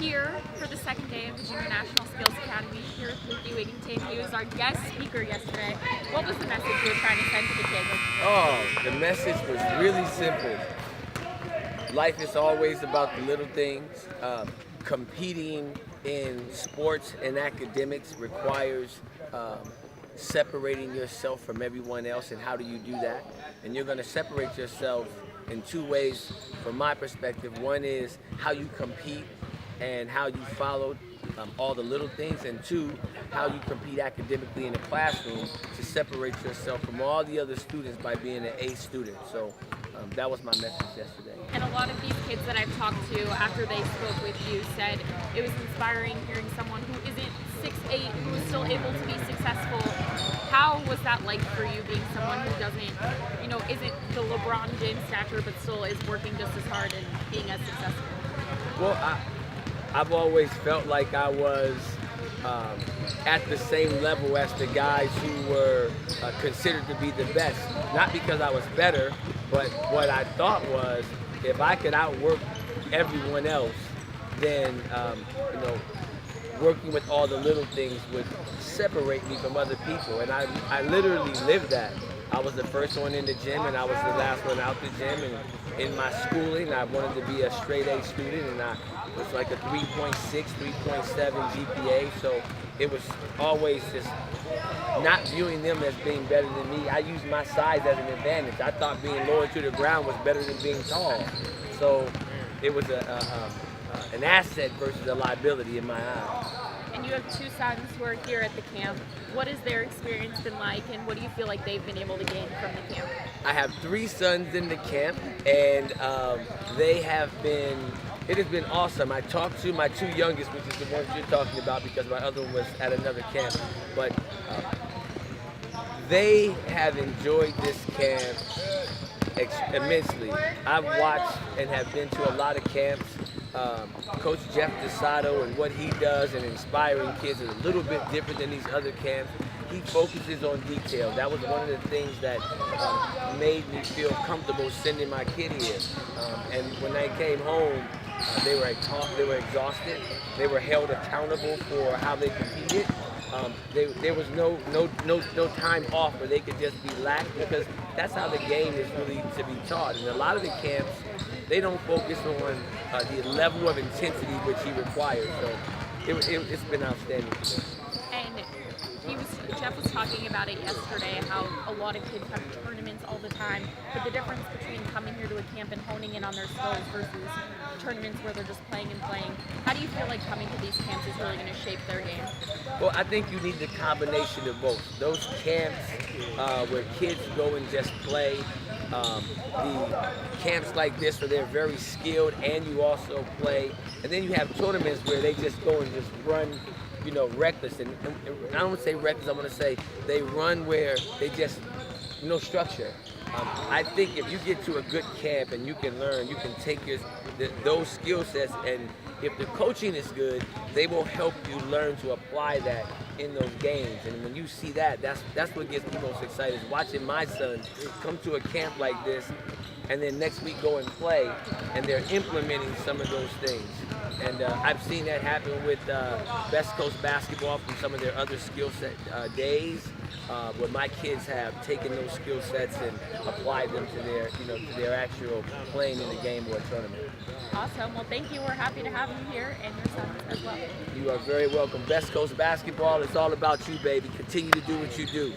here for the second day of the Junior National Skills Academy here with Pookey Wigington. He was our guest speaker yesterday. What was the message you were trying to send to the kids? Oh, the message was really simple. Life is always about the little things. Competing in sports and academics requires separating yourself from everyone else, and how do you do that? And you're going to separate yourself in two ways from my perspective. One is how you compete and how you follow all the little things, and two, how you compete academically in the classroom to separate yourself from all the other students by being an A student. So that was my message yesterday. And a lot of these kids that I've talked to after they spoke with you said it was inspiring hearing someone who isn't 6'8", who is still able to be successful. How was that like for you, being someone who isn't the LeBron James stature, but still is working just as hard and being as successful? Well, I've always felt like I was at the same level as the guys who were considered to be the best. Not because I was better, but what I thought was, if I could outwork everyone else, then working with all the little things would separate me from other people. And I literally lived that. I was the first one in the gym, and I was the last one out the gym. And in my schooling, I wanted to be a straight A student, and I was like a 3.6, 3.7 GPA. So it was always just not viewing them as being better than me. I used my size as an advantage. I thought being lower to the ground was better than being tall. So it was an asset versus a liability in my eyes. And you have two sons who are here at the camp. What has their experience been like, and what do you feel like they've been able to gain from the camp? I have three sons in the camp, and it has been awesome. I talked to my two youngest, which is the ones you're talking about, because my other one was at another camp. But they have enjoyed this camp immensely. I've watched and have been to a lot of camps. Coach Jeff DeSato and what he does in inspiring kids is a little bit different than these other camps. He focuses on detail. That was one of the things that made me feel comfortable sending my kid here. And when they came home, they were exhausted. They were held accountable for how they competed. There was no time off where they could just be lax, because that's how the game is really to be taught. And a lot of the camps, they don't focus on the level of intensity which he requires. So it's been outstanding. And Jeff was talking about it yesterday, how a lot of kids have tournaments all the time, but the difference between coming here to a camp and honing in on their skills versus tournaments where they're just playing and playing. How do you feel like coming to these camps is really going to shape their game? Well, I think you need the combination of both. Those camps where kids go and just play, the camps like this where they're very skilled and you also play, and then you have tournaments where they just go and just run reckless, and I don't want to say reckless, I want to say they run where they just, no structure. I think if you get to a good camp and you can learn, you can take those skill sets, and if the coaching is good, they will help you learn to apply that in those games. And when you see that, that's what gets me most excited, is watching my sons come to a camp like this and then next week go and play, and they're implementing some of those things. And I've seen that happen with Best Coast basketball from some of their other skill set days, where my kids have taken those skill sets and applied them to their actual playing in the game or a tournament. Awesome. Well, thank you. We're happy to have you here, and your sons as well. You are very welcome. Best Coast basketball, it's all about you, baby. Continue to do what you do.